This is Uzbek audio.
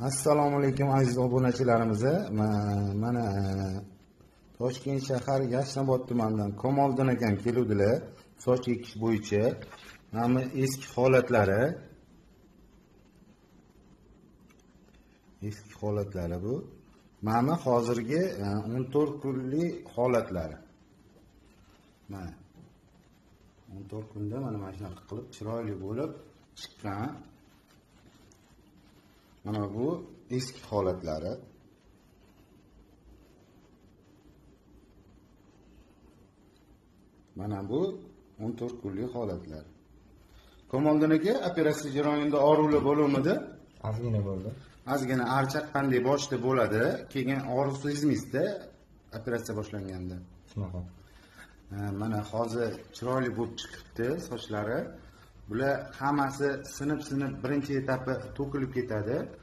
Assalomu alaykum aziz obunachilarimiz. Mana Toshkent shahar Yashnobod tumanidan Kamoliddin akam keluvdilar. Soch ekish bo'yicha. Mana eski holatlari. Eski holatlari bu. Mana hozirgi 14 kunlik holatlari. Mana 14 kunda mana shunaqa qilib chiroyli bo'lib chiqqan. Mana bu eski holatlari. Mana bu 14 kunlik holatlar. Kamoliddin aka operatsiya jarayonida og'riqli bo'lmadi? Ozgina bo'ldi. Ozgina archaqqanday boshda bo'ladi, keyin og'riq sezmaysizda operatsiya boshlanganda. Shunaqa. Mana hozir chiroyli bo'lib chiqibdi sochlari. Bular hammasi sinib birinchi etapi to'kilib ketadi.